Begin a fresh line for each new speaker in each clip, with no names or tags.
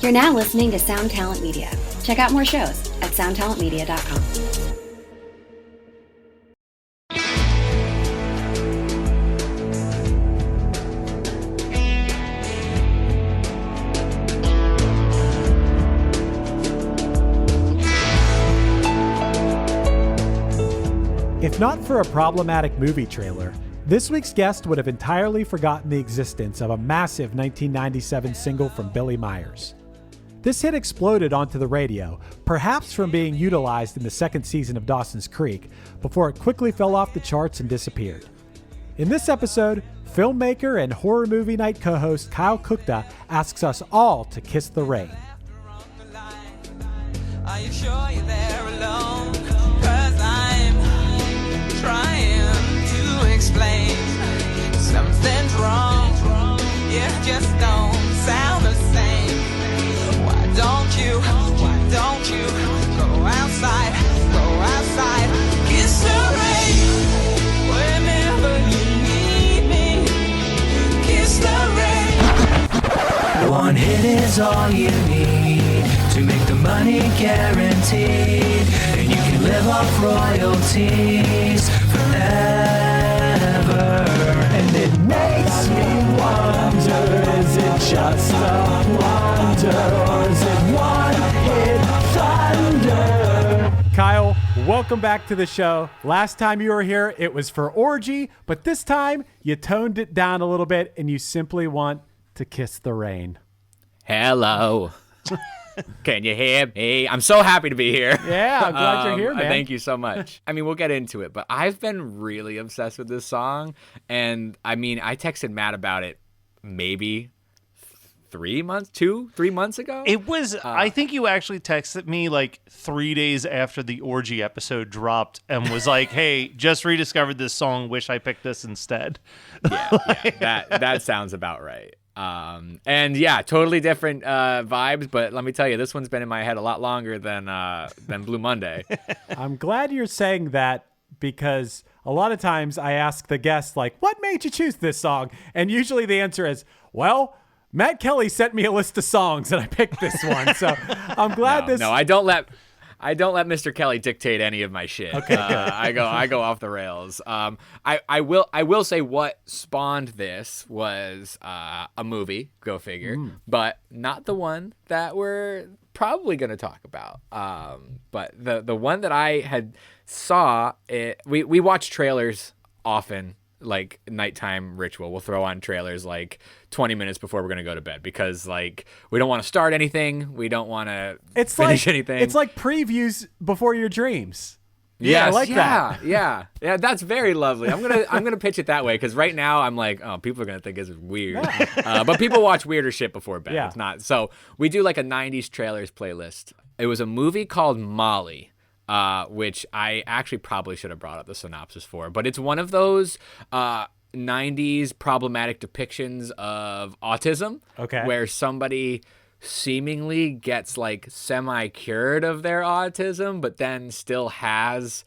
You're now listening to Sound Talent Media. Check out more shows at soundtalentmedia.com.
If not for a problematic movie trailer, this week's guest would have entirely forgotten the existence of a massive 1997 single from Billie Myers. This hit exploded onto the radio, perhaps from being utilized in the second season of Dawson's Creek, before it quickly fell off the charts and disappeared. In this episode, filmmaker and horror movie night co-host Kyle Kuchta asks us all to kiss the rain.
Are you sure you're there alone? 'Cause I'm trying to explain something's wrong. You just don't sound the same. Why don't you go outside, kiss the rain whenever you need me, kiss the rain. One hit is all you need to make the money guaranteed, and you can live off royalties forever.
And it makes me wonder, is it just a wonder, or is it one hit thunder? Kyle, welcome back to the show. Last time you were here, it was for Orgy, but this time you toned it down a little bit and you simply want to kiss the rain.
Hello. Can you hear me? I'm so happy to be here.
Yeah, I'm glad you're here, man.
Thank you so much. I mean, we'll get into it, but I've been really obsessed with this song. And I mean, I texted Matt about it maybe 3 months ago.
It was, I think you actually texted me like 3 days after the Orgy episode dropped and was like, hey, just rediscovered this song. Wish I picked this instead.
Yeah, that sounds about right. And yeah, totally different vibes, but let me tell you, this one's been in my head a lot longer than Blue Monday.
I'm glad you're saying that, because a lot of times I ask the guests, like, what made you choose this song? And usually the answer is, well, Matt Kelly sent me a list of songs and I picked this one. So I'm glad
No, I don't let Mr. Kelly dictate any of my shit.
Okay,
I go off the rails. I will say what spawned this was a movie, go figure, but not the one that we're probably going to talk about. But the one that I had saw, we watch trailers often, like nighttime ritual. We'll throw on trailers like 20 minutes before we're going to go to bed, because like we don't want to start anything. We don't want to finish anything.
It's like previews before your dreams.
Yeah,
I like that.
Yeah. That's very lovely. I'm gonna pitch it that way, because right now I'm like, oh, people are gonna think this is weird. But people watch weirder shit before bed.
Yeah.
It's not. So we do like a 90s trailers playlist. It was a movie called Molly, which I actually probably should have brought up the synopsis for, but it's one of those 90s problematic depictions of autism, where somebody seemingly gets like semi-cured of their autism, but then still has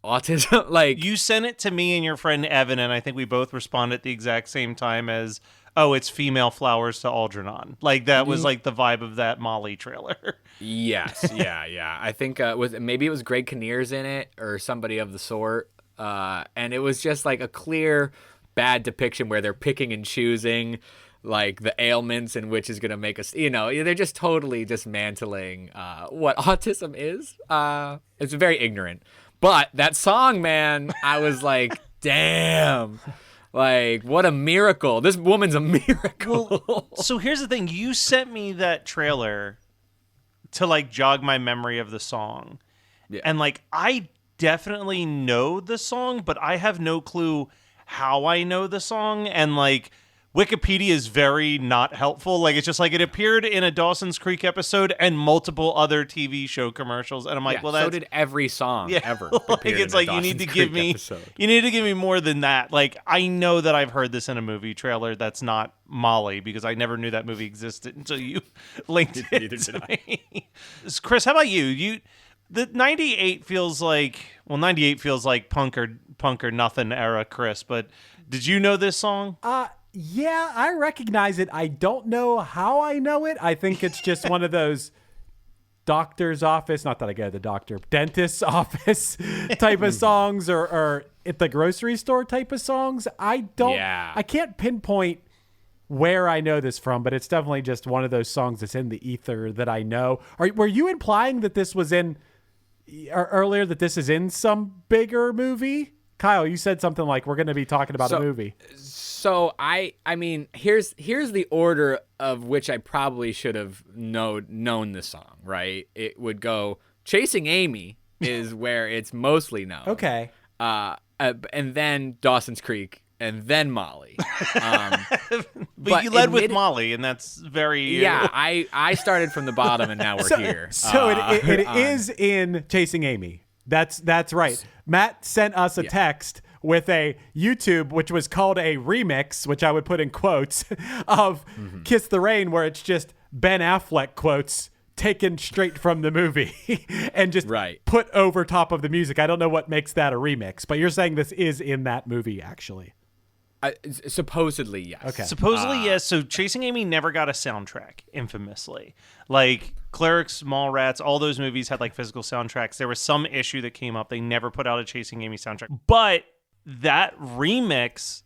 autism. Like,
you sent it to me and your friend Evan, and I think we both responded at the exact same time as, oh, it's female flowers to Algernon. Like, that was like the vibe of that Molly trailer.
Yes, yeah. I think it was Greg Kinnear's in it or somebody of the sort, and it was just like a clear bad depiction where they're picking and choosing like the ailments and which is going to make us, they're just totally dismantling what autism is. It's very ignorant. But that song, man, I was like, damn, like, what a miracle. This woman's a miracle.
Well, so here's the thing. You sent me that trailer to like jog my memory of the song.
Yeah.
And like, I definitely know the song, but I have no clue how I know the song. And like, Wikipedia is very not helpful. Like, it's just like it appeared in a Dawson's Creek episode and multiple other TV show commercials. And I'm like, well, that's...
so did every song ever.
Like, it's like, you need to give me more than that. Like, I know that I've heard this in a movie trailer that's not Molly, because I never knew that movie existed until you linked it to me. Chris, how about you? The 98 feels like punk or nothing era, Chris, but did you know this song?
Yeah, I recognize it. I don't know how I know it. I think it's just one of those doctor's office, not that I go to the doctor, dentist's office type of songs or at the grocery store type of songs. I can't pinpoint where I know this from, but it's definitely just one of those songs that's in the ether that I know. Were you implying that this was in earlier, that this is in some bigger movie? Kyle, you said something like we're going to be talking about a movie.
So I mean, here's the order of which I probably should have known the song, right? It would go Chasing Amy is where it's mostly known.
Okay.
And then Dawson's Creek, and then Molly.
But you led with Molly, and that's very...
Yeah, I started from the bottom, and now we're here.
So it is in Chasing Amy. That's right. Matt sent us a text with a YouTube, which was called a remix, which I would put in quotes, of Kiss the Rain, where it's just Ben Affleck quotes taken straight from the movie and just put over top of the music. I don't know what makes that a remix, but you're saying this is in that movie, actually.
Supposedly, yes.
Okay.
Supposedly, yes. So Chasing Amy never got a soundtrack, infamously. Like Clerks, Mallrats, all those movies had like physical soundtracks. There was some issue that came up. They never put out a Chasing Amy soundtrack. But that remix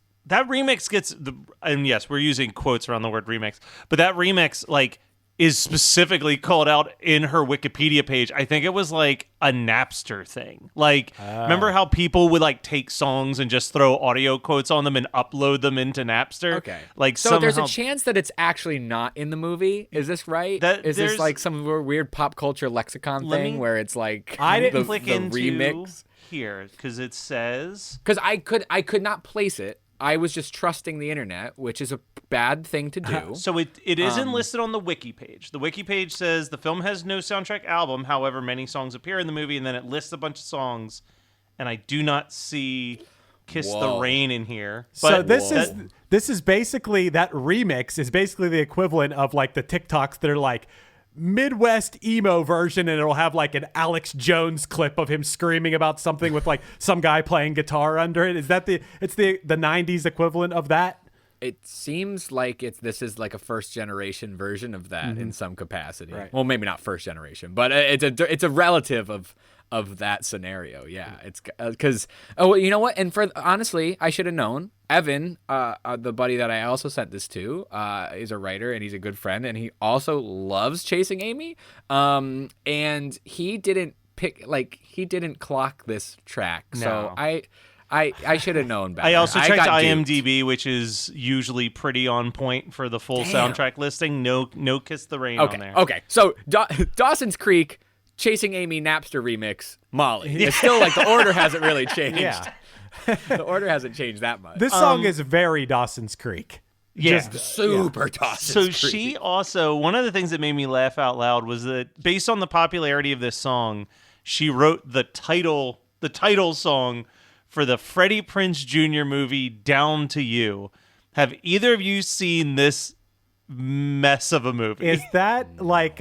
gets and yes, we're using quotes around the word remix, but that remix like is specifically called out in her Wikipedia page. I think it was like a Napster thing. Like, remember how people would like take songs and just throw audio quotes on them and upload them into Napster?
Okay.
Like,
so there's a chance that it's actually not in the movie. Is this right? Is this like some weird pop culture lexicon thing where it's like
I didn't click
the
into
remix
here because it says,
because I could not place it. I was just trusting the internet, which is a bad thing to do.
So it isn't listed on the wiki page. The wiki page says the film has no soundtrack album. However, many songs appear in the movie, and then it lists a bunch of songs. And I do not see "Kiss the Rain" in here.
But so this is basically, that remix is basically the equivalent of like the TikToks that are like Midwest emo version, and it'll have like an Alex Jones clip of him screaming about something with like some guy playing guitar under it. Is that the 90s equivalent of that?
It seems like this is like a first generation version of that in some capacity. Right. Well, maybe not first generation, but it's a relative of that scenario. Yeah, it's because you know what? And honestly, I should have known. Evan, the buddy that I also sent this to, is a writer and he's a good friend, and he also loves Chasing Amy. And he didn't clock this track, so I should have known better.
I also checked IMDb, which is usually pretty on point for the full soundtrack listing. No Kiss the Rain on there. Okay,
so Dawson's Creek, Chasing Amy, Napster remix, Molly. It's still like the order hasn't really changed.
Yeah.
The order hasn't changed that much.
This song is very Dawson's Creek.
Yeah.
Just super Dawson's Creek.
So she also, one of the things that made me laugh out loud was that based on the popularity of this song, she wrote the title song for the Freddie Prinze Jr. movie Down to You. Have either of you seen this mess of a movie?
Is that like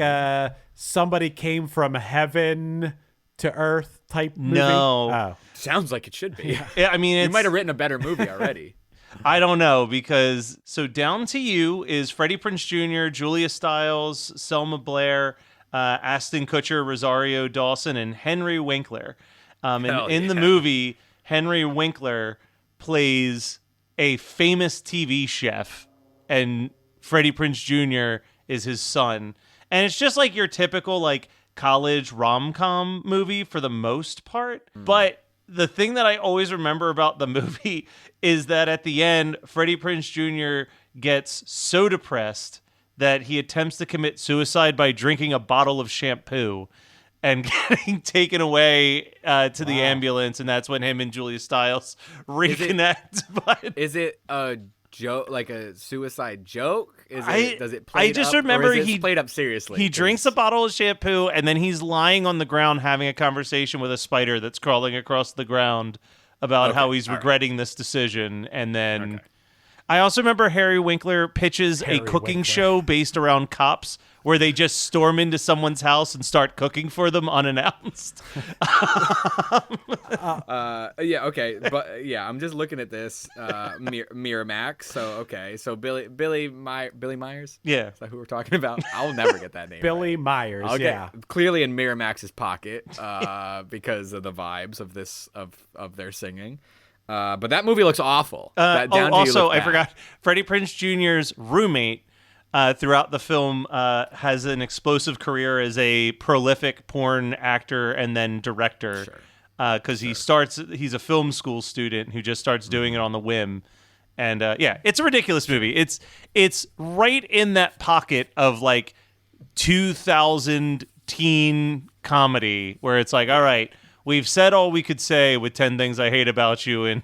somebody came from heaven to earth type movie?
No.
Oh.
Sounds like it should be.
Yeah, I mean,
you might have written a better movie already.
I don't know, because so Down to You is Freddie Prinze Jr., Julia Stiles, Selma Blair, Ashton Kutcher, Rosario Dawson, and Henry Winkler. In the movie, Henry Winkler plays a famous TV chef, and Freddie Prinze Jr. is his son. And it's just like your typical like college rom-com movie for the most part. But the thing that I always remember about the movie is that at the end, Freddie Prinze Jr. gets so depressed that he attempts to commit suicide by drinking a bottle of shampoo and getting taken away to the ambulance, and that's when him and Julia Stiles reconnect.
Is it a joke, like a suicide joke? Does it play
I just remember he
played up seriously.
He drinks a bottle of shampoo, and then he's lying on the ground having a conversation with a spider that's crawling across the ground about how he's regretting this decision. And then I also remember Harry Winkler pitches a cooking show based around cops where they just storm into someone's house and start cooking for them unannounced.
Yeah, okay, but yeah, I'm just looking at this Miramax. So okay, so Billie Myers.
Yeah,
is that who we're talking about? I'll never get that name.
Billie
right.
Myers.
Okay.
Yeah,
clearly in Miramax's pocket because of the vibes of this of their singing. But that movie looks awful.
Also, I forgot Freddie Prinze Jr.'s roommate. Throughout the film, has an explosive career as a prolific porn actor and then director. Because he's a film school student who just starts doing it on the whim. And yeah, it's a ridiculous movie. It's right in that pocket of like 2000 teen comedy where it's like, all right, we've said all we could say with 10 Things I Hate About You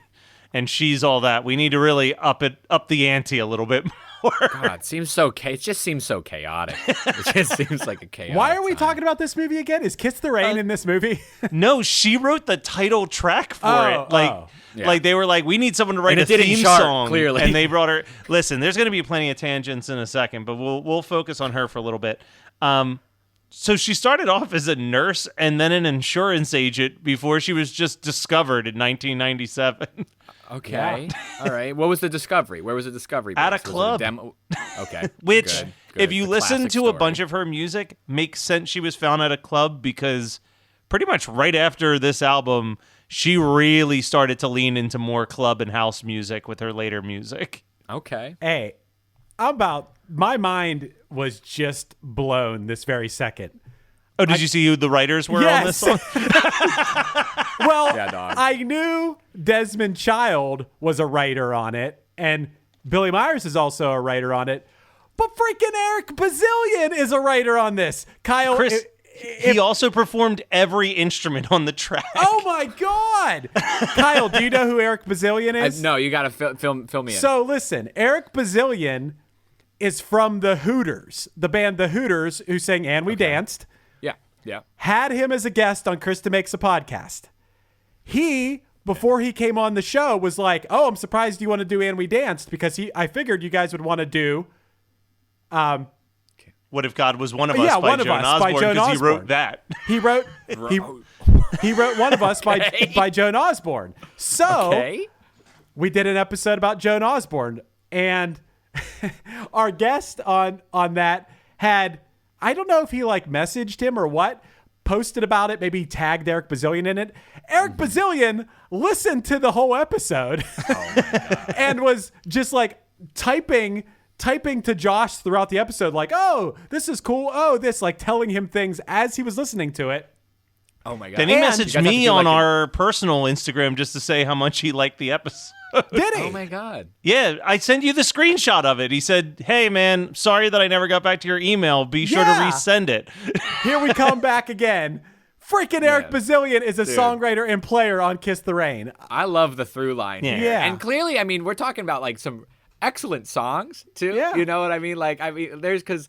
and She's All That. We need to really up the ante a little bit more.
God, it just seems so chaotic. It just seems like a chaotic.
Why are we
time.
talking about this movie again? Is Kiss the Rain in this movie?
No, she wrote the title track for it. Like they were like, we need someone to write a theme song.
Clearly.
And they brought her. Listen, there's going to be plenty of tangents in a second, but we'll focus on her for a little bit. So she started off as a nurse and then an insurance agent before she was just discovered in 1997.
Okay. Yeah. All right. What was the discovery? Where was the discovery?
At a club.
Okay.
Which,
good.
if you listen to a bunch of her music, makes sense she was found at a club because pretty much right after this album, she really started to lean into more club and house music with her later music.
Okay.
Hey, my mind was just blown this very second.
Oh, did you see who the writers were on this song?
Well,
yeah, dog.
I knew Desmond Child was a writer on it, and Billie Myers is also a writer on it, but freaking Eric Bazillion is a writer on this. Kyle,
Chris, he also performed every instrument on the track.
Oh my God! Kyle, do you know who Eric Bazillion is?
No, you got to fill me in.
So listen, Eric Bazillion is from the Hooters, the band The Hooters, who sang "And We Danced."
Yeah.
Had him as a guest on Krista Makes a Podcast. He, before he came on the show, was like, "Oh, I'm surprised you want to do And We Danced," because I figured you guys would want to do
What If God Was One of Us by Joan Osborne, because he wrote that.
He wrote he wrote One of Us by Joan Osborne. So we did an episode about Joan Osborne, and our guest on that had, I don't know if he like messaged him or what, posted about it, maybe tagged Eric Bazillion in it. Eric Bazillion listened to the whole episode and was just like typing to Josh throughout the episode, like, "Oh, this is cool. Oh, this," like telling him things as he was listening to it.
Oh my God.
Then he messaged me on our personal Instagram just to say how much he liked the episode.
Did he?
Oh my God.
Yeah, I sent you the screenshot of it. He said, "Hey man, sorry that I never got back to your email. Be sure to resend it."
Here we come back again. Freaking Eric Bazillion is a songwriter and player on Kiss the Rain.
I love the through line here.
Yeah.
And clearly, I mean, we're talking about like some excellent songs too.
Yeah.
You know what I mean? Like, there's, because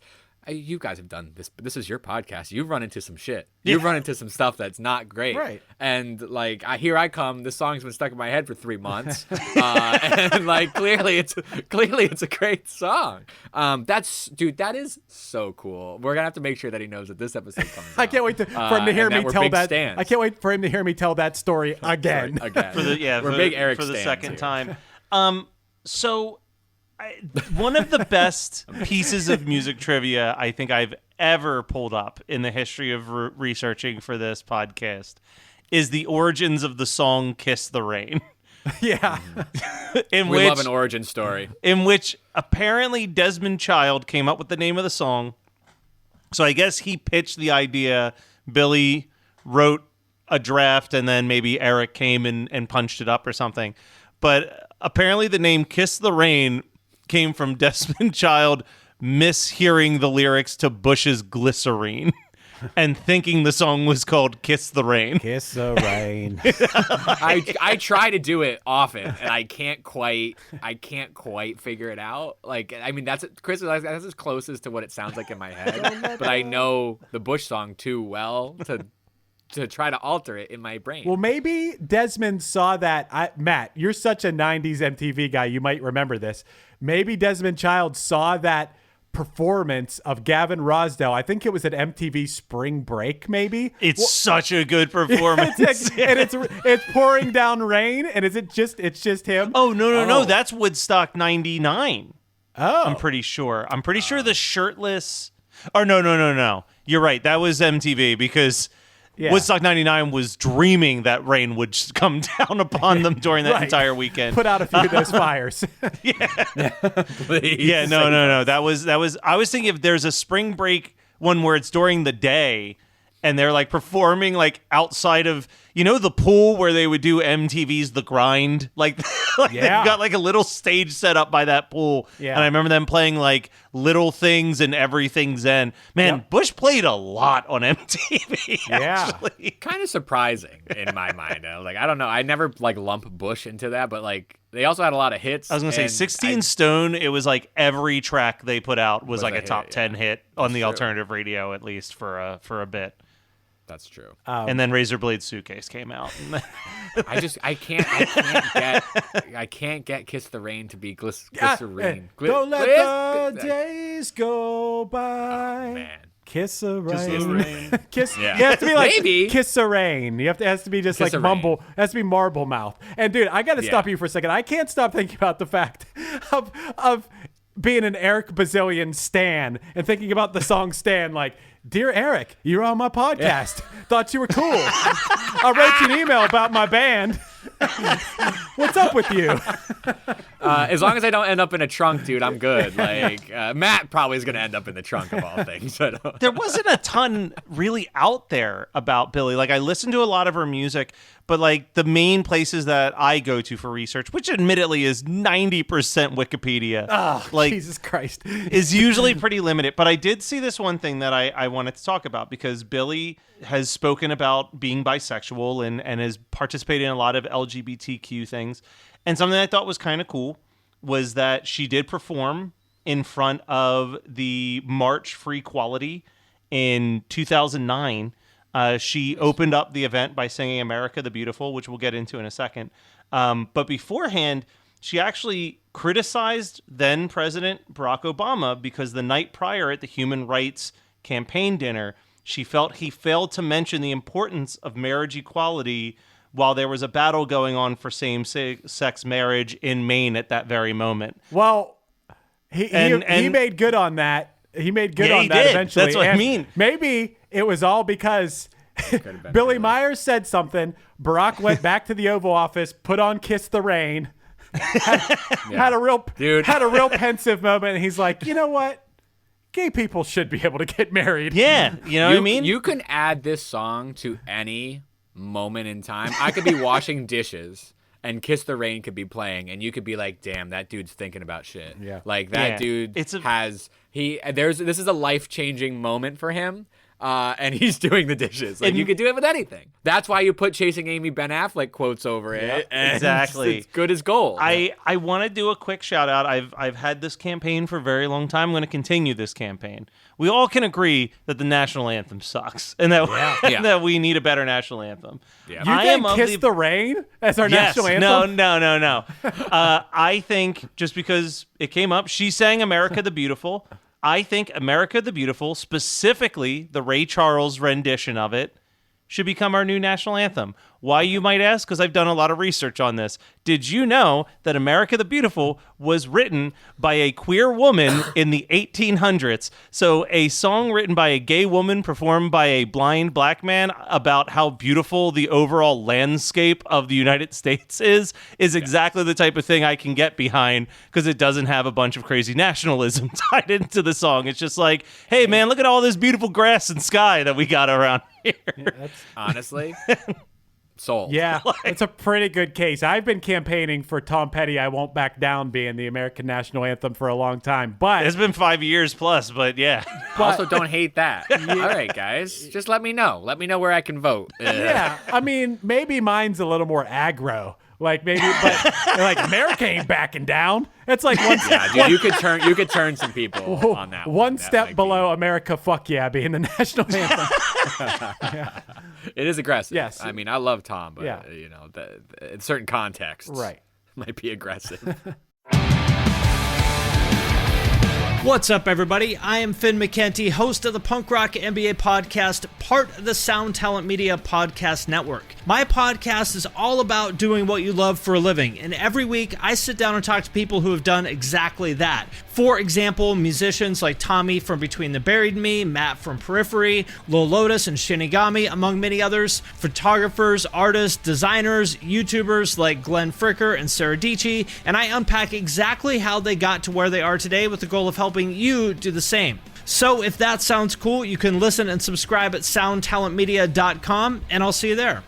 you guys have done this, but this is your podcast. You've run into some shit. You've run into some stuff that's not great.
Right.
And like, here I come. This song's been stuck in my head for 3 months. And like, clearly it's a great song. That is so cool. We're gonna have to make sure that he knows that this episode comes out.
I can't wait for him to hear me tell that.
Stands.
I can't wait for him to hear me tell that story again.
We're big Eric
for the
stands
second
here.
time. So one of the best pieces of music trivia I think I've ever pulled up in the history of researching for this podcast is the origins of the song "Kiss the Rain."
Yeah.
We love an origin story.
In which apparently Desmond Child came up with the name of the song. So I guess he pitched the idea. Billy wrote a draft, and then maybe Eric came and punched it up or something. But apparently the name "Kiss the Rain" came from Desmond Child mishearing the lyrics to Bush's "Glycerine" and thinking the song was called "Kiss the Rain."
Kiss the rain.
I try to do it often, and I can't quite figure it out. Like, I mean, that's as closest to what it sounds like in my head. But I know the Bush song too well to try to alter it in my brain.
Well, maybe Desmond saw that. Matt, you're such a 90s MTV guy. You might remember this. Maybe Desmond Child saw that performance of Gavin Rosdale. I think it was at MTV Spring Break, maybe.
It's such a good performance.
And it's pouring down rain, and it's just him?
Oh, no. That's Woodstock 99.
Oh.
I'm pretty sure. The shirtless... Or no. You're right. That was MTV because... Yeah. Woodstock 99 was dreaming that rain would just come down upon them during that entire weekend.
Put out a few of those fires.
Please.
Yeah, no. That was. I was thinking if there's a Spring Break one where it's during the day and they're like performing like outside of, the pool where they would do MTV's The Grind. Like they've got like a little stage set up by that pool. Yeah. And I remember them playing like Little Things and Everything's End. Man, Bush played a lot on MTV, actually.
Kind of surprising in my mind. I don't know. I never like lump Bush into that, but like they also had a lot of hits.
I was going to say 16 Stone, it was like every track they put out was like a top 10 hit on the alternative radio, at least for a bit.
That's true.
And then Razor Blade Suitcase came out.
I can't get Kiss the Rain to be glycerine.
Don't let the days go by.
Oh, man.
Kiss the rain.
Kiss the rain.
Kiss. Yeah. You have to be like
Maybe.
Kiss the rain. It has to be just Kiss like mumble. It has to be marble mouth. And dude, I got to stop you for a second. I can't stop thinking about the fact of being an Eric Bazillion stan and thinking about the song Stan, like, dear Eric, you're on my podcast. Thought you were cool. I wrote you an email about my band. What's up with you?
As long as I don't end up in a trunk, dude, I'm good. Like Matt probably is going to end up in the trunk of all things.
There wasn't a ton really out there about Billie. Like I listened to a lot of her music, but like the main places that I go to for research, which admittedly is 90% Wikipedia, like
Jesus Christ,
is usually pretty limited. But I did see this one thing that I wanted to talk about because Billie has spoken about being bisexual and has participated in a lot of LGBTQ things. And something I thought was kind of cool was that she did perform in front of the March for Equality in 2009. She opened up the event by singing America the Beautiful, which we'll get into in a second. But beforehand, she actually criticized then President Barack Obama because the night prior at the Human Rights Campaign dinner, she felt he failed to mention the importance of marriage equality while there was a battle going on for same-sex marriage in Maine at that very moment.
Well, he made good on that. He made good on that eventually.
That's what I mean.
Maybe it was all because Billie Myers said something. Barack went back to the Oval Office, put on Kiss the Rain, had a real pensive moment, and he's like, you know what? Gay people should be able to get married.
Yeah, you know what I mean?
You can add this song to any moment in time. I could be washing dishes and Kiss the Rain could be playing and you could be like, damn, that dude's thinking about shit. Yeah. Like that dude this is a life-changing moment for him. And he's doing the dishes. Like you could do it with anything. That's why you put Chasing Amy Ben Affleck quotes over it. And
exactly.
It's good as gold.
I want to do a quick shout out. I've had this campaign for a very long time. I'm going to continue this campaign. We all can agree that the national anthem sucks and that, that we need a better national anthem.
Yeah. You think Kiss the Rain as our national anthem?
No. I think just because it came up, she sang America the Beautiful. I think America the Beautiful, specifically the Ray Charles rendition of it, should become our new national anthem. Why, you might ask? Because I've done a lot of research on this. Did you know that America the Beautiful was written by a queer woman in the 1800s? So a song written by a gay woman performed by a blind black man about how beautiful the overall landscape of the United States is exactly the type of thing I can get behind because it doesn't have a bunch of crazy nationalism tied into the song. It's just like, hey, man, look at all this beautiful grass and sky that we got around here.
Yeah, honestly... Sold.
Yeah, it's a pretty good case. I've been campaigning for Tom Petty, I Won't Back Down being the American national anthem for a long time, but...
It's been 5 years plus, but yeah.
Also, don't hate that. All right, guys, just let me know. Let me know where I can vote.
Yeah, I mean, maybe mine's a little more aggro. Like maybe, but like America ain't backing down. It's like one.
Yeah, dude, you could turn some people on that.
One step below America, fuck yeah, being the national anthem.
Yeah. It is aggressive.
Yes,
I mean I love Tom, but you know, in certain contexts,
right,
might be aggressive.
What's up, everybody? I am Finn McKenty, host of the Punk Rock NBA podcast, part of the Sound Talent Media Podcast Network. My podcast is all about doing what you love for a living, and every week I sit down and talk to people who have done exactly that. For example, musicians like Tommy from Between the Buried and Me, Matt from Periphery, Lil Lotus and Shinigami, among many others, photographers, artists, designers, YouTubers like Glenn Fricker and Sarah Dici, and I unpack exactly how they got to where they are today with the goal of helping you do the same. So if that sounds cool, you can listen and subscribe at soundtalentmedia.com, and I'll see you there.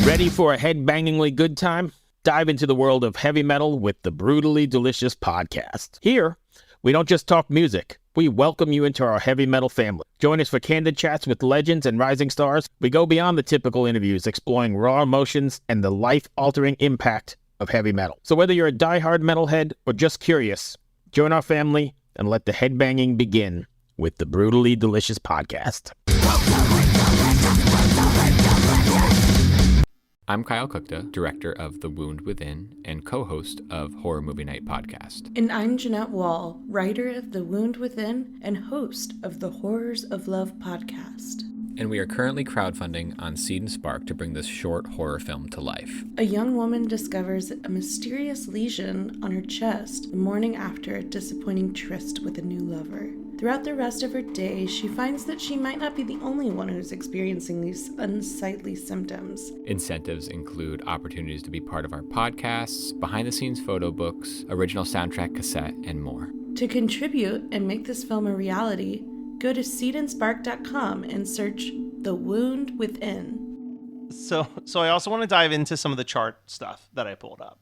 Ready for a head-bangingly good time? Dive into the world of heavy metal with the Brutally Delicious podcast. Here, we don't just talk music. We welcome you into our heavy metal family. Join us for candid chats with legends and rising stars. We go beyond the typical interviews, exploring raw emotions and the life-altering impact of heavy metal. So whether you're a diehard metalhead or just curious, join our family and let the headbanging begin with the Brutally Delicious podcast.
I'm Kyle Kuchta, director of The Wound Within and co-host of Horror Movie Night podcast.
And I'm Jeanette Wall, writer of The Wound Within and host of the Horrors of Love podcast.
And we are currently crowdfunding on Seed and Spark to bring this short horror film to life.
A young woman discovers a mysterious lesion on her chest the morning after a disappointing tryst with a new lover. Throughout the rest of her day, she finds that she might not be the only one who's experiencing these unsightly symptoms.
Incentives include opportunities to be part of our podcasts, behind-the-scenes photo books, original soundtrack cassette, and more.
To contribute and make this film a reality, go to seedandspark.com and search The Wound Within.
So I also want to dive into some of the chart stuff that I pulled up.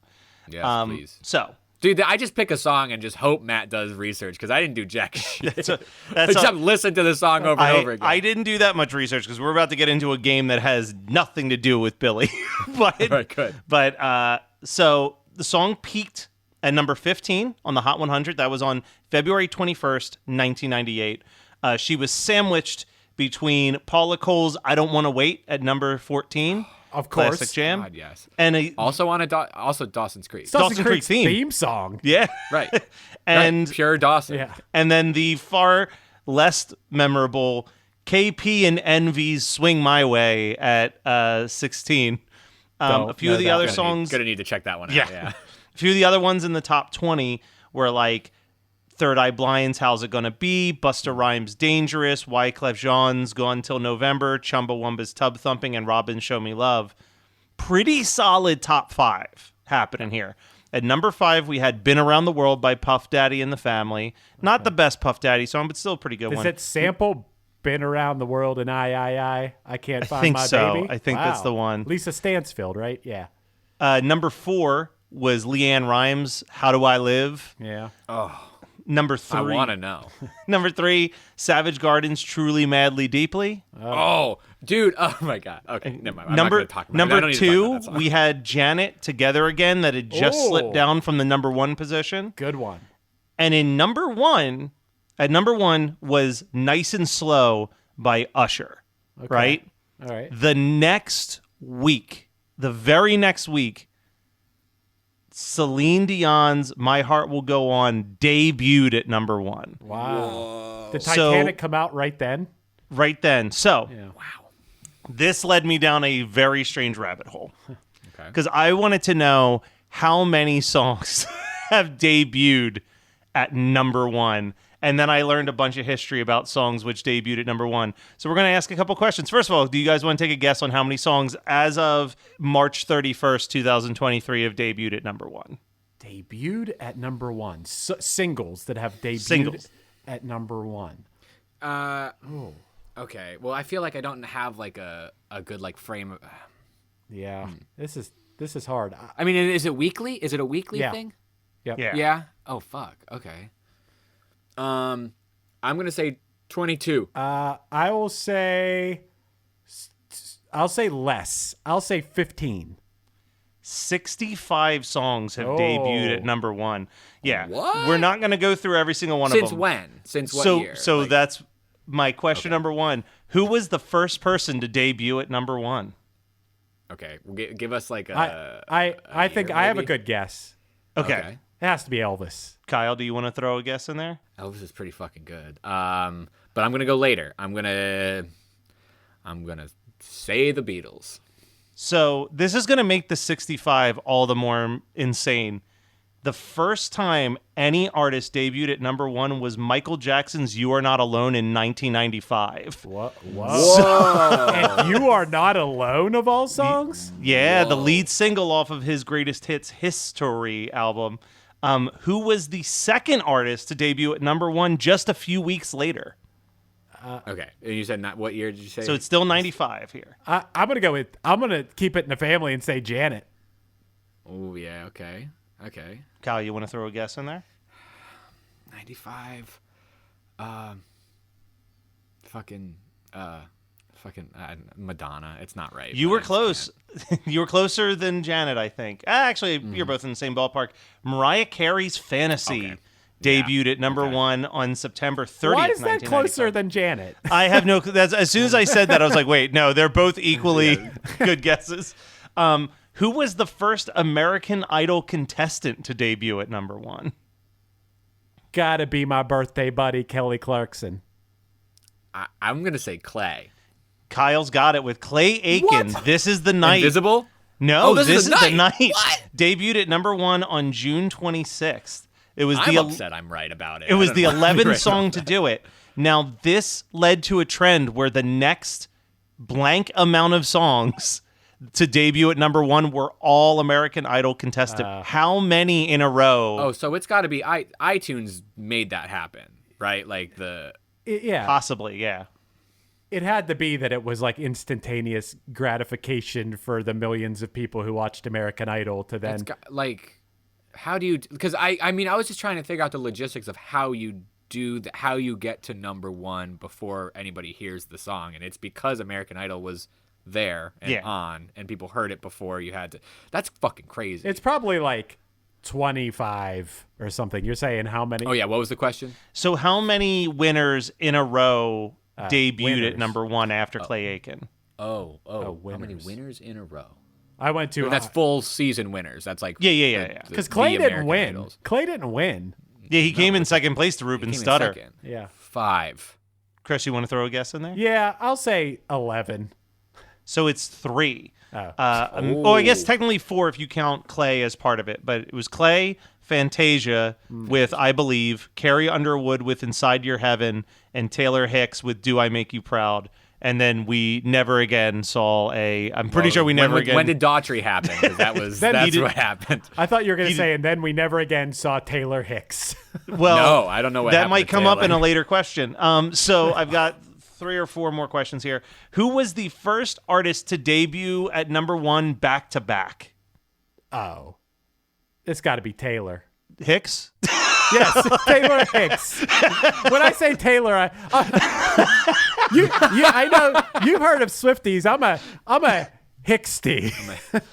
Yes, please.
So,
dude, I just pick a song and just hope Matt does research because I didn't do jack shit. I
that's
just listen to the song over and over again.
I didn't do that much research because we're about to get into a game that has nothing to do with Billy. But,
Right, good.
But so the song peaked at number 15 on the Hot 100. That was on February 21st, 1998. She was sandwiched between Paula Cole's "I Don't Want to Wait" at number 14,
Of course.
classic jam,
God, yes.
and
Also also Dawson's Creek.
Dawson Creek
theme song.
yeah,
Right.
and
Right. Pure Dawson.
Yeah.
and then the far less memorable KP and Envy's "Swing My Way" at 16. A few of the other songs.
Gonna need to check that one out.
Yeah.
Yeah.
A few of the other ones in the top 20 were like Third Eye Blind's "How's It Gonna Be," Busta Rhymes' "Dangerous," Wyclef Jean's "Gone Till November," Chumbawamba's "Tub Thumping," and Robin's "Show Me Love." Pretty solid top 5 happening here. At number 5, we had "Been Around the World" by Puff Daddy and the Family. Not the best Puff Daddy song, but still a pretty good
Does
one.
it sample "Been Around the World" and I can't find
think
my
so.
baby?
I think that's the one.
Lisa Stansfield, right? Yeah.
Number 4 was Leanne Rimes' "How Do I Live?"
Yeah.
Number 3.
I want to know.
Number 3, Savage Garden's "Truly, Madly, Deeply."
Oh, dude. Oh, my God. Okay, never mind. I'm not
Number
gonna talk about it. I
number
don't need to talk
2,
about that song.
we had Janet "Together Again" that had just slipped
Oh.
down from the number 1 position.
Good one.
And in number 1, at number 1 was "Nice and Slow" by Usher. Right?
All right.
The next week, the very next week, Celine Dion's "My Heart Will Go On" debuted at number 1.
Wow. Did
So-
Titanic come out right then?
Right then. So,
Yeah.
this led me down a very strange rabbit hole.
Okay.
Because I wanted to know how many songs have debuted at number 1. And then I learned a bunch of history about songs which debuted at number 1. So we're going to ask a couple questions. First of all, do you guys want to take a guess on how many songs as of March 31st, 2023 have debuted at number 1?
Debuted at number 1. Singles that have debuted
Singles.
at number 1.
Okay. Well, I feel like I don't have like a good like frame.
Yeah. This is hard.
I mean, is it weekly? Is it a weekly
Yeah.
thing?
Yep.
Yeah.
Yeah. Oh fuck. Okay. I'm gonna say 22.
I'll say less. I'll say 15.
65 songs have
Oh.
debuted at number 1. Yeah.
What?
We're not going to go through every single one of them.
Since when? Since what
so,
year?
So
Like-
that's my question number 1. Who was the first person to debut at number 1?
Okay. Well, give us like
I think
year,
I have a
maybe?
good guess.
Okay.
It has to be Elvis.
Kyle, do you want to throw a guess in there?
Elvis is pretty fucking good. But I'm gonna go later. I'm gonna say the Beatles.
So this is going to make the 65 all the more insane. The first time any artist debuted at number 1 was Michael Jackson's You Are Not Alone in 1995.
What? Whoa. And You Are Not Alone of all songs?
Yeah, the lead single off of his Greatest Hits History album. Who was the second artist to debut at number 1 just a few weeks later?
Okay, and you said not what year did you say?
So it's still 95 here.
I'm gonna keep it in the family and say Janet.
Oh yeah, okay.
Kyle, you want to throw a guess in there?
95. Madonna. It's not right.
You were close. You were closer than Janet, I think. Actually, you're both in the same ballpark. Mariah Carey's Fantasy debuted at number 1 on September 30th.
Why is that closer than Janet?
I have no. As soon as I said that, I was like, wait, no, they're both equally good guesses. Who was the first American Idol contestant to debut at number 1?
Gotta be my birthday buddy, Kelly Clarkson.
I'm gonna say Clay.
Kyle's got it with Clay Aiken.
What?
This is the night.
Invisible?
No, this is the night.
What?
Debuted at number 1 on June 26th. It was
I'm upset I'm right about it.
It was the 11th
right
song to do it. Now, this led to a trend where the next blank amount of songs to debut at number 1 were all American Idol contestant. How many in a row?
Oh, so it's got to be iTunes made that happen, right? Like
Yeah.
Possibly, yeah.
It had to be that it was like instantaneous gratification for the millions of people who watched American Idol to then...
how do you... Because, I mean, I was just trying to figure out the logistics of how you how you get to number 1 before anybody hears the song. And it's because American Idol was there and on, and people heard it before you had to... That's fucking crazy.
It's probably like 25 or something. You're saying how many?
Oh, yeah. What was the question?
So how many winners in a row debuted
winners.
at number 1 after Clay Aiken?
How
winners.
many winners in a row?
I went to...
That's full season winners. That's like...
Yeah.
Because Clay didn't
American
win.
Idols.
Clay didn't win.
Yeah, he came in second place to
He
Ruben
came in
Studdard.
second.
Yeah.
5.
Chris, you want to throw a guess in there?
Yeah, I'll say 11.
So it's 3.
Oh.
I guess technically 4 if you count Clay as part of it. But it was Clay, Fantasia with I Believe, Carrie Underwood with Inside Your Heaven, and Taylor Hicks with Do I Make You Proud. And then we never again saw I'm pretty sure we never again...
When did Daughtry happen? 'Cause that's what happened.
I thought you were going to say, and then we never again saw Taylor Hicks.
Well,
no, I don't know what
that
happened
might
to
come up in
Taylor.
a later question. So I've got 3 or 4 more questions here. Who was the first artist to debut at number 1 back to back?
Oh. It's got to be Taylor.
Hicks?
Yes, Taylor Hicks. When I say Taylor, I know you've heard of Swifties. I'm a Hicksty.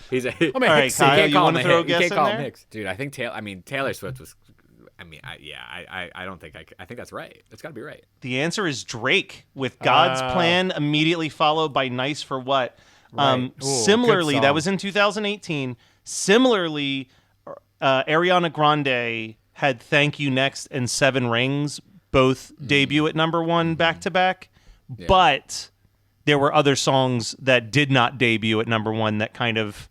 He's a...
I'm a
All right,
Hicksy.
Kyle,
can't
you
call
want
him
to
a
throw a
Hick- you
guess
can't
in
call him
there?
Hicks. Dude, I think Taylor Swift was... I don't think I think that's right. That's got to be right.
The answer is Drake with God's Plan, immediately followed by Nice for What.
Right. Ooh,
Similarly,
good
that
song.
was in 2018. Similarly, Ariana Grande had Thank You Next and 7 Rings both debut at number 1 back to back. But there were other songs that did not debut at number 1 that kind of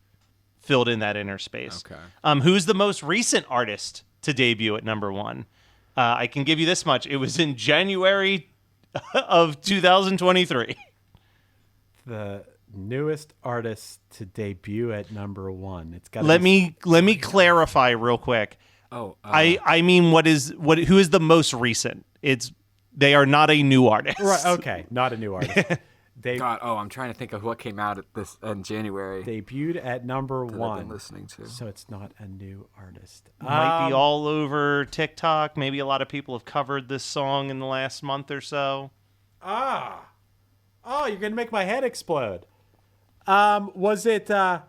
filled in that inner space.
Okay.
Who's the most recent artist to debut at number 1? I can give you this much. It was in January of 2023.
The newest artist to debut at number 1. It's got.
Let me clarify real quick. I mean, who is the most recent? They are not a new artist.
Right. Okay. Not a new artist.
God, I'm trying to think of what came out in January.
Debuted at number 1.
I've been listening to.
So it's not a new artist.
Might be all over TikTok. Maybe a lot of people have covered this song in the last month or so.
Oh, you're gonna make my head explode. Was it? Yeah,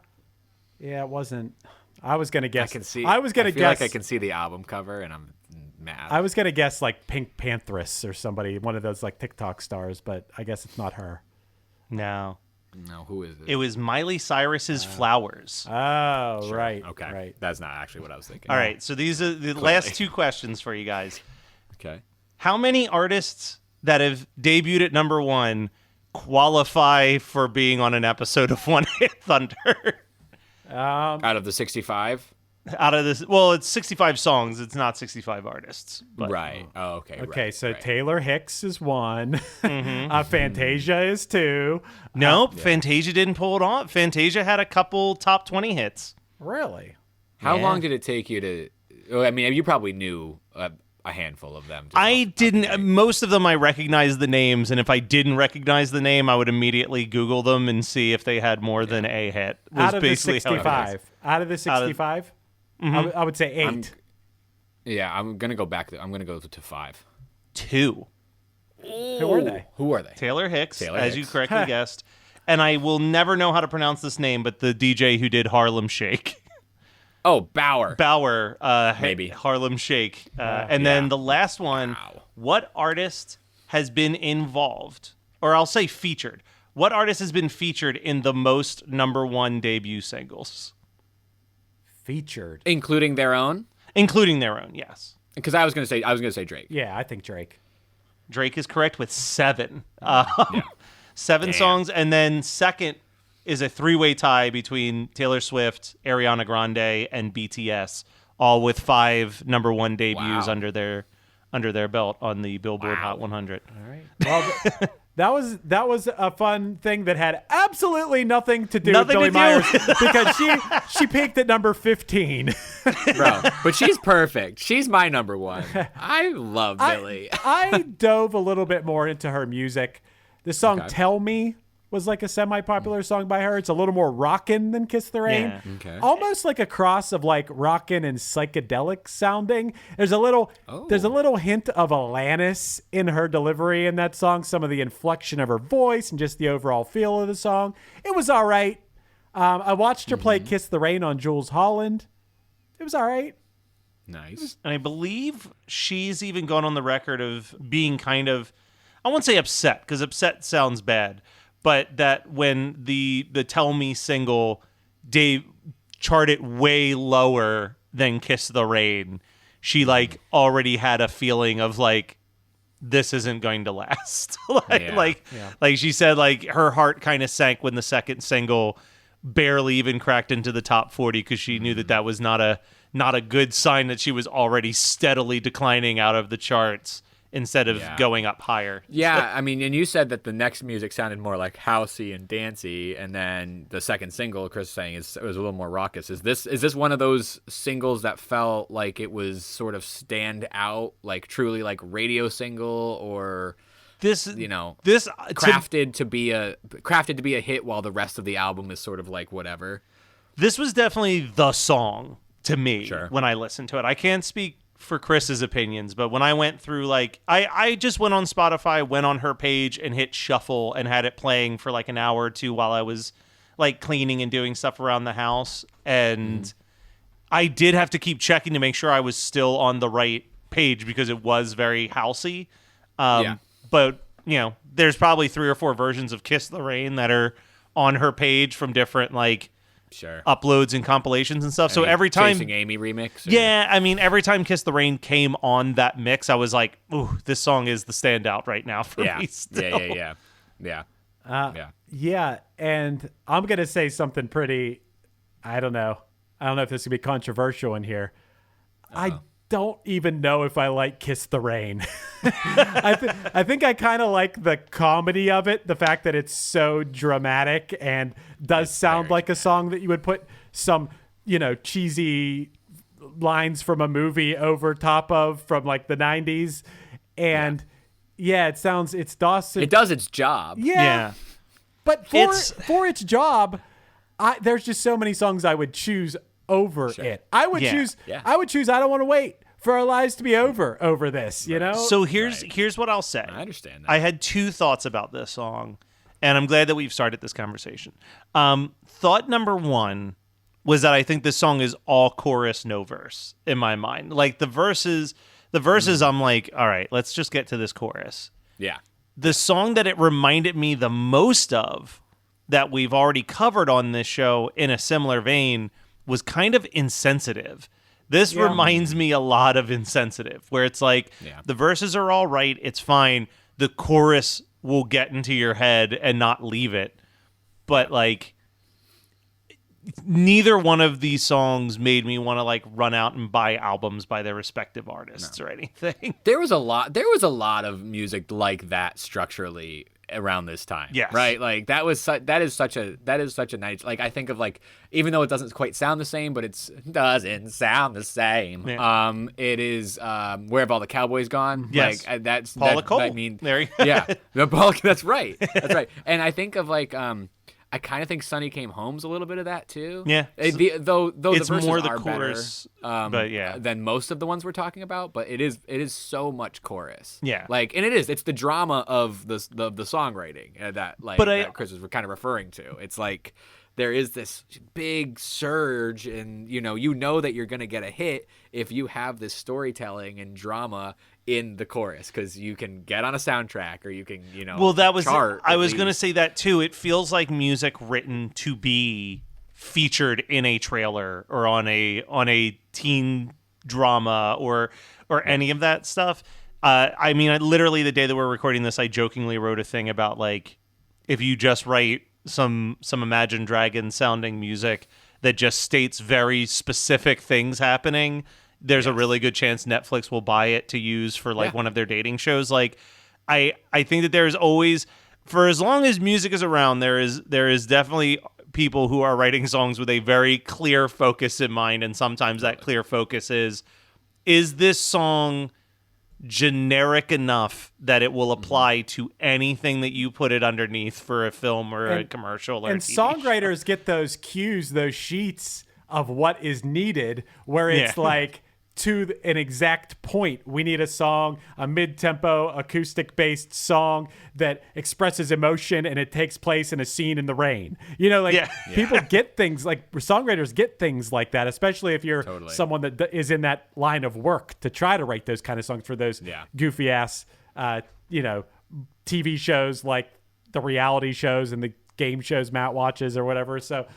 it wasn't. I was gonna guess.
I can see.
I was gonna
feel
guess.
like I can see the album cover, and I'm mad.
I was gonna guess like Pink Pantheress or somebody, one of those like TikTok stars, but I guess it's not her.
No.
No, who is it?
It was Miley Cyrus's Flowers.
Oh, right.
Okay.
Right.
That's not actually what I was thinking.
All right, so these are the last two questions for you guys.
Okay.
How many artists that have debuted at number 1 qualify for being on an episode of One Hit Thunder?
Out of the 65?
Out of this, well, it's 65 songs. It's not 65 artists. But.
Right. Oh, okay.
Okay,
right,
so
right.
Taylor Hicks is 1. Fantasia is 2.
Nope, Fantasia didn't pull it off. Fantasia had a couple top 20 hits.
Really?
How
Yeah.
long did it take you to? Oh, I mean, you probably knew a handful of them.
I didn't. Most of them I recognized the names, and if I didn't recognize the name, I would immediately Google them and see if they had more than a hit. Was
Out of the
basically how it was.
65. Out of the 65? I would say 8.
Yeah, I'm gonna go back. I'm gonna go to 5.
2.
Who were they?
Who are they?
Taylor Hicks,
Taylor
as you
Hicks.
correctly guessed. And I will never know how to pronounce this name, but the DJ who did Harlem Shake.
Oh, Bauer.
Bauer.
Maybe.
Harlem Shake. And then the last one, what artist has been involved, or I'll say featured, what artist has been featured in the most number 1 debut singles?
Featured.
Including their own?
Including their own, yes.
Because I was gonna say Drake.
Yeah, I think Drake.
Drake is correct with 7. 7 songs, and then second is a 3-way tie between Taylor Swift, Ariana Grande, and BTS, all with 5 number 1 debuts under their belt on the Billboard Hot 100.
All right. Well, that was a fun thing that had absolutely nothing to do with Billie Myers because she peaked at number 15.
Bro, but she's perfect. She's my number 1. I love Billie.
I dove a little bit more into her music. The song "Tell Me" was like a semi-popular song by her. It's a little more rockin' than "Kiss the Rain."
Yeah.
Okay.
Almost like a cross of like rockin' and psychedelic sounding. There's a little hint of Alanis in her delivery in that song. Some of the inflection of her voice and just the overall feel of the song. It was all right. I watched her play "Kiss the Rain" on Jules Holland. It was all right.
Nice.
And I believe she's even gone on the record of being kind of, I won't say upset, because upset sounds bad, but that when the Tell Me single charted way lower than Kiss the Rain, she like already had a feeling of like, this isn't going to last. Like she said, like her heart kind of sank when the second single barely even cracked into the top 40 because she knew that was not a good sign that she was already steadily declining out of the charts instead of going up higher.
Yeah, I mean, and you said that the next music sounded more like housey and dancey, and then the second single, Chris was saying, it was a little more raucous. Is this one of those singles that felt like it was sort of stand out, like truly like radio single, or crafted to be a hit while the rest of the album is sort of like whatever?
This was definitely the song to me when I listened to it. I can't speak for Chris's opinions, but when I went through, like, I just went on Spotify, went on her page and hit shuffle and had it playing for like an hour or two while I was like cleaning and doing stuff around the house. And I did have to keep checking to make sure I was still on the right page because it was very housey. But, there's probably 3 or 4 versions of Kiss the Rain that are on her page from different, like, uploads and compilations and stuff. So every time
Chasing Amy remix?
Every time Kiss the Rain came on that mix, I was like, ooh, this song is the standout right now for me still.
Yeah, and I'm going to say something pretty, I don't know if this could be controversial in here. I don't even know if I like Kiss the Rain. I think I kind of like the comedy of it, the fact that it's so dramatic and does sound like a song that you would put some, cheesy lines from a movie over top of from like the 90s. And it's Dawson.
It does its job.
Yeah. But for its job, there's just so many songs I would choose over it. I would choose I Don't Want to Wait for Our Lives to Be Over this,
So here's what I'll say.
I understand that.
I had 2 thoughts about this song, and I'm glad that we've started this conversation. Thought number 1 was that I think this song is all chorus, no verse in my mind. Like the verses, I'm like, all right, let's just get to this chorus.
Yeah.
The song that it reminded me the most of that we've already covered on this show in a similar vein was kind of Insensitive. This reminds me a lot of Insensitive, where it's like the verses are all right, it's fine. The chorus will get into your head and not leave it. But like neither one of these songs made me want to like run out and buy albums by their respective artists or anything.
There was a lot of music like that structurally around this time.
Yes.
Right? Like that is such a nice, like I think of like, even though it doesn't quite sound the same, but it doesn't sound the same.
Yeah.
It is Where Have All the Cowboys Gone?
Yes.
Like that's
Paula Cole.
I mean,
there you
yeah. That's right. That's right. And I think of like I kind of think Sunny Came Home's a little bit of that too.
Yeah.
Though
it's
the verses
more the
are
chorus,
better than most of the ones we're talking about, but it is so much chorus.
Yeah.
Like, and it's the drama of the songwriting that that Chris was kind of referring to. It's like there is this big surge, and you know that you're gonna get a hit if you have this storytelling and drama in the chorus, because you can get on a soundtrack or you can chart.
I was gonna say that too. It feels like music written to be featured in a trailer or on a teen drama or any of that stuff. I mean, literally the day that we're recording this, I jokingly wrote a thing about like if you just write some Imagine Dragons sounding music that just states very specific things happening, there's a really good chance Netflix will buy it to use for like one of their dating shows. Like I think that there's always, for as long as music is around, there is definitely people who are writing songs with a very clear focus in mind, and sometimes that clear focus is this song generic enough that it will apply to anything that you put it underneath for a film or a commercial or a TV
songwriters
show.
Get those cues, those sheets of what is needed, where it's like to an exact point. We need a song, a mid-tempo, acoustic-based song that expresses emotion, and it takes place in a scene in the rain. People get things like songwriters get things like that, especially if you're someone that is in that line of work to try to write those kind of songs for those goofy ass, TV shows like the reality shows and the game shows Matt watches or whatever. So.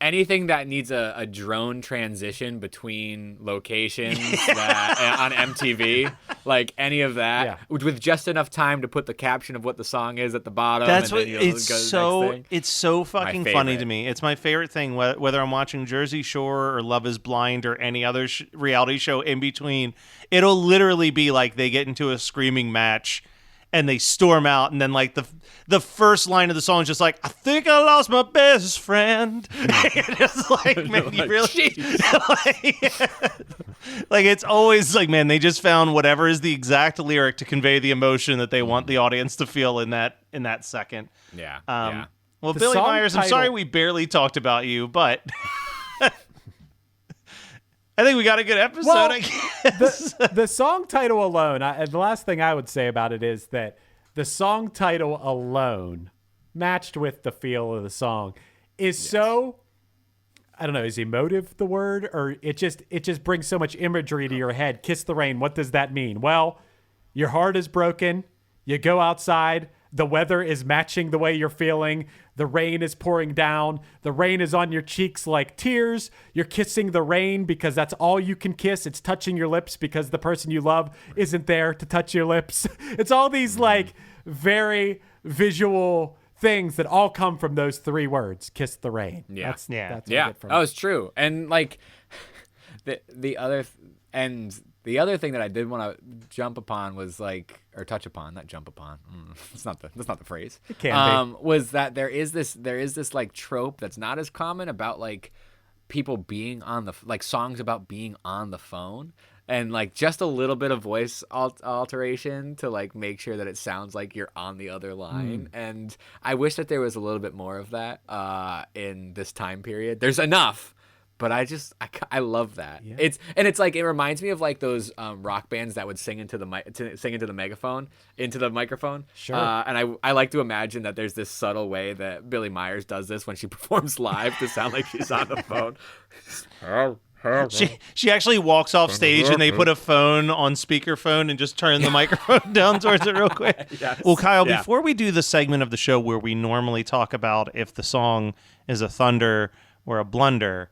Anything that needs a drone transition between locations on MTV, like any of that, with just enough time to put the caption of what the song is at the bottom.
That's what it's so fucking funny to me. It's my favorite thing, whether I'm watching Jersey Shore or Love Is Blind or any other reality show in between. It'll literally be like they get into a screaming match and they storm out, and then like the first line of the song is just like, I think I lost my best friend. It's like, man, you really like it's always like, man, they just found whatever is the exact lyric to convey the emotion that they want the audience to feel in that second. Well,
The
Billie
song
Myers, I'm
title-
sorry we barely talked about you, but I think we got a good episode,
Well,
I guess.
The song title alone, and the last thing I would say about it is that the song title alone, matched with the feel of the song, is so, I don't know, is emotive the word? Or it just brings so much imagery to your head. Kiss the Rain, what does that mean? Well, your heart is broken, you go outside, the weather is matching the way you're feeling. The rain is pouring down. The rain is on your cheeks like tears. You're kissing the rain because that's all you can kiss. It's touching your lips because the person you love isn't there to touch your lips. It's all these like very visual things that all come from those three words, kiss the rain. That's what I get from it.
It's true. And like the other thing that I did want to jump upon was like, or touch upon, not jump upon. That's not the phrase.
It can be.
Was that there is this like trope that's not as common about like people being on like songs about being on the phone, and like just a little bit of voice alteration to like make sure that it sounds like you're on the other line. And I wish that there was a little bit more of that in this time period. There's enough. But I love that. Yeah. It's like, it reminds me of like those rock bands that would sing into the microphone.
Sure.
And I like to imagine that there's this subtle way that Billie Myers does this when she performs live to sound like she's on the phone.
She actually walks off stage and they put a phone on speakerphone and just turn the microphone down towards it real quick.
Yes.
Well, Kyle,
Yeah.
before we do the segment of the show where we normally talk about if the song is a thunder or a blunder,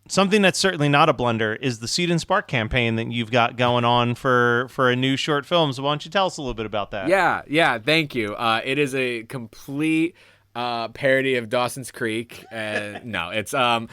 something that's certainly not a blunder is the Seed and Spark campaign that you've got going on for a new short film. So why don't you tell us a little bit about that?
Yeah, thank you. It is a complete parody of Dawson's Creek. No, it's so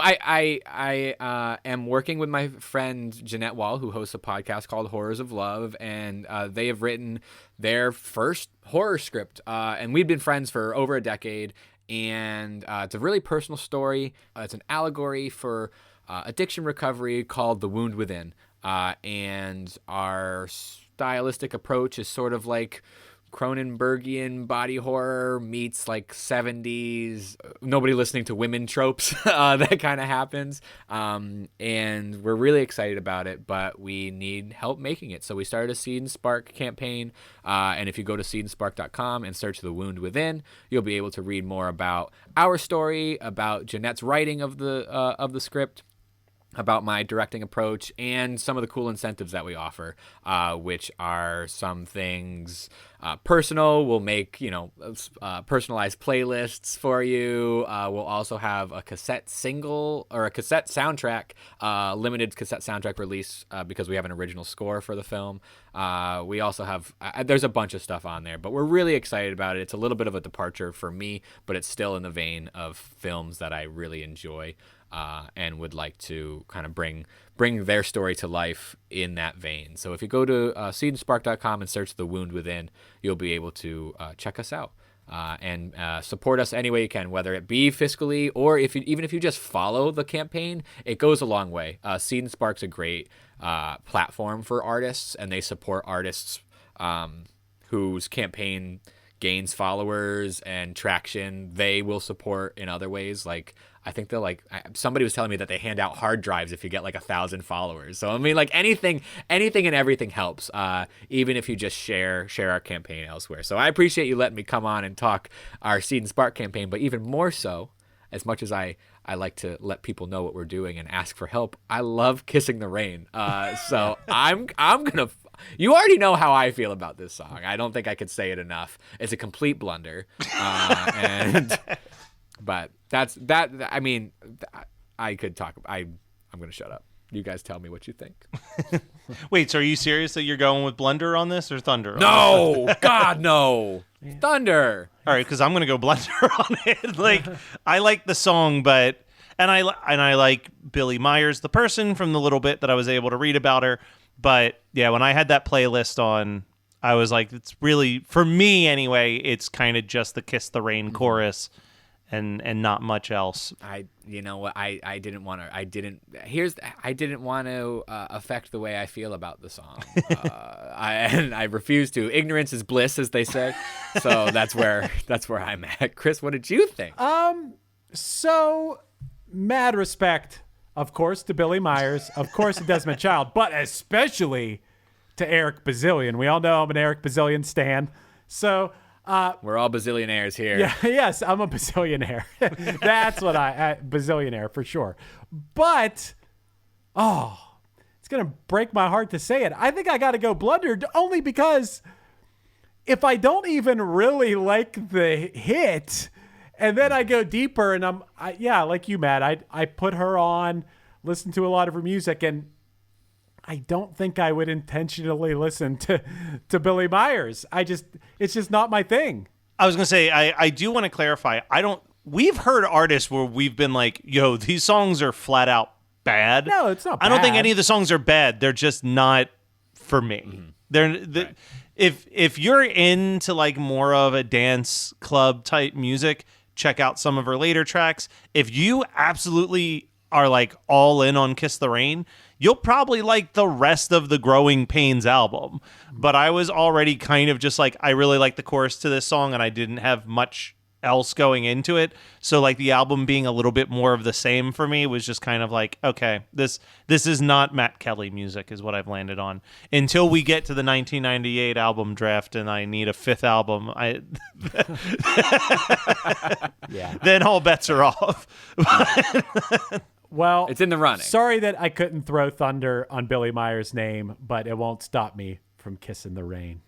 I am working with my friend Jeanette Wall, who hosts a podcast called Horrors of Love, and they have written their first horror script, and we've been friends for over a decade. And it's a really personal story. It's an allegory for addiction recovery called The Wound Within. And our stylistic approach is sort of like Cronenbergian body horror meets like 70s nobody listening to women tropes. That kind of happens. And we're really excited about it, but we need help making it. So we started a Seed and Spark campaign. And if you go to seedandspark.com and search The Wound Within, you'll be able to read more about our story, about Jeanette's writing of the script, about my directing approach, and some of the cool incentives that we offer, which are some things personal. We'll make, personalized playlists for you. We'll also have a cassette single or a cassette soundtrack, limited cassette soundtrack release because we have an original score for the film. We also have, there's a bunch of stuff on there, but we're really excited about it. It's a little bit of a departure for me, but it's still in the vein of films that I really enjoy. And would like to kind of bring their story to life in that vein. So if you go to seedandspark.com and search The Wound Within, you'll be able to check us out and support us any way you can, whether it be fiscally or even if you just follow the campaign, it goes a long way. Seed and Spark's a great platform for artists, and they support artists whose campaign gains followers and traction. They will support in other ways. Like, I think they'll somebody was telling me that they hand out hard drives if you get 1,000 followers. So I mean, anything and everything helps, even if you just share our campaign elsewhere. So I appreciate you letting me come on and talk our Seed and Spark campaign, but even more so, as much as I like to let people know what we're doing and ask for help, I love Kissing the Rain. So I'm gonna. You already know how I feel about this song. I don't think I could say it enough. It's a complete blunder, but that's that. I mean, I could talk. I'm gonna shut up. You guys tell me what you think.
Wait, so are you serious that you're going with blunder on this or thunder?
No, God, no. Thunder.
All right, because I'm gonna go blunder on it. I like the song, but I like Billie Myers, the person, from the little bit that I was able to read about her. But yeah, when I had that playlist on, I was like, it's really, for me anyway, it's kind of just the Kiss the Rain chorus and not much else.
You know what? I didn't want to. I didn't want to affect the way I feel about the song. I refuse to. Ignorance is bliss, as they say. So that's where I'm at. Chris, what did you think?
So mad respect, of course, to Billie Myers, of course to Desmond Child, but especially to Eric Bazillion. We all know I'm an Eric Bazillion stan. So
we're all bazillionaires here.
Yeah, yes, I'm a bazillionaire. That's what bazillionaire for sure. But it's gonna break my heart to say it. I think I got to go blunder, only because if I don't even really like the hit, and then I go deeper, and like you, Matt, I put her on, listen to a lot of her music, and I don't think I would intentionally listen to Billie Myers. It's just not my thing.
I was going to say, I do want to clarify. We've heard artists where we've been like, yo, these songs are flat out bad.
No, it's not bad.
I don't think any of the songs are bad. They're just not for me.
Right.
If you're into more of a dance club type music, check out some of her later tracks. If you absolutely are all in on Kiss the Rain, you'll probably like the rest of the Growing Pains album. But I was already kind of just I really like the chorus to this song, and I didn't have much else going into it. So the album being a little bit more of the same for me was just kind of okay, this is not Matt Kelly music is what I've landed on. Until we get to the 1998 album draft and I need a fifth album, then all bets are off.
Well,
It's in the running.
Sorry that I couldn't throw thunder on Billie Myers' name, but it won't stop me from kissing the rain.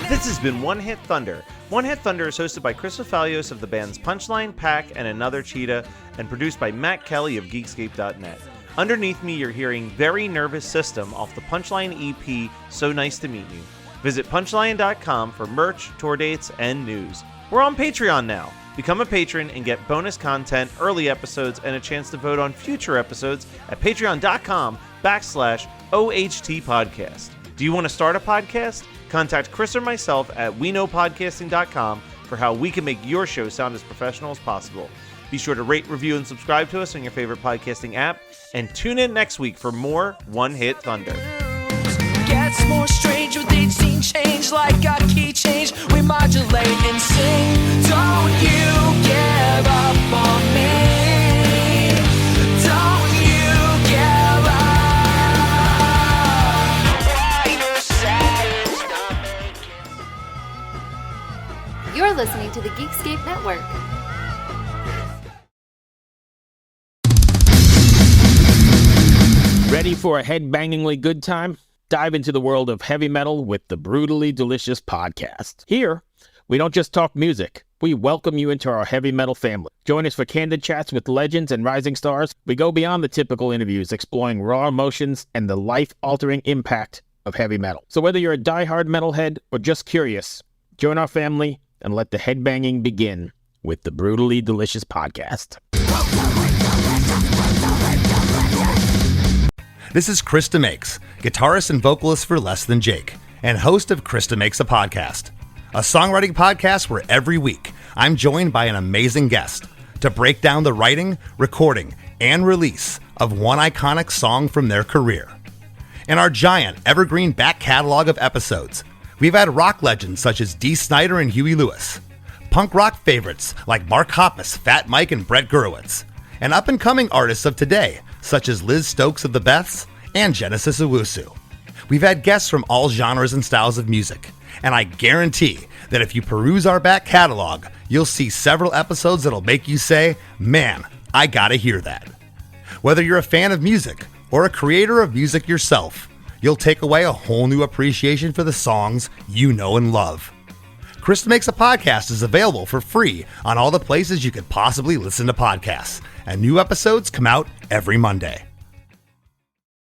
This has been One Hit Thunder. One Hit Thunder is hosted by Chris Fafalios of the bands Punchline, Pack, and Another Cheetah, and produced by Matt Kelly of Geekscape.net. Underneath me, you're hearing Very Nervous System off the Punchline EP, So Nice to Meet You. Visit punchline.com for merch, tour dates, and news. We're on Patreon now. Become a patron and get bonus content, early episodes, and a chance to vote on future episodes at patreon.com/OHT podcast. Do you want to start a podcast? Contact Chris or myself at weknowpodcasting.com for how we can make your show sound as professional as possible. Be sure to rate, review, and subscribe to us on your favorite podcasting app, and tune in next week for more One Hit Thunder.
Gets more strange with each scene change, like a key change. We modulate and sing. Don't you give up on me. Don't you give up. Why you say it's not making.
You're listening to the Geekscape Network.
Ready for a head-bangingly good time? Dive into the world of heavy metal with the Brutally Delicious podcast. Here, we don't just talk music. We welcome you into our heavy metal family. Join us for candid chats with legends and rising stars. We go beyond the typical interviews, exploring raw emotions and the life-altering impact of heavy metal. So whether you're a diehard metalhead or just curious, join our family and let the headbanging begin with the Brutally Delicious podcast.
This is Krista Makes, guitarist and vocalist for Less Than Jake, and host of Krista Makes a Podcast, a songwriting podcast where every week I'm joined by an amazing guest to break down the writing, recording, and release of one iconic song from their career. In our giant evergreen back catalog of episodes, we've had rock legends such as Dee Snider and Huey Lewis, punk rock favorites like Mark Hoppus, Fat Mike, and Brett Gurewitz, and up-and-coming artists of today such as Liz Stokes of the Beths and Genesis Owusu. We've had guests from all genres and styles of music, and I guarantee that if you peruse our back catalog, you'll see several episodes that'll make you say, man, I gotta hear that. Whether you're a fan of music or a creator of music yourself, you'll take away a whole new appreciation for the songs you know and love. Krista Makes a Podcast is available for free on all the places you could possibly listen to podcasts, and new episodes come out every Monday.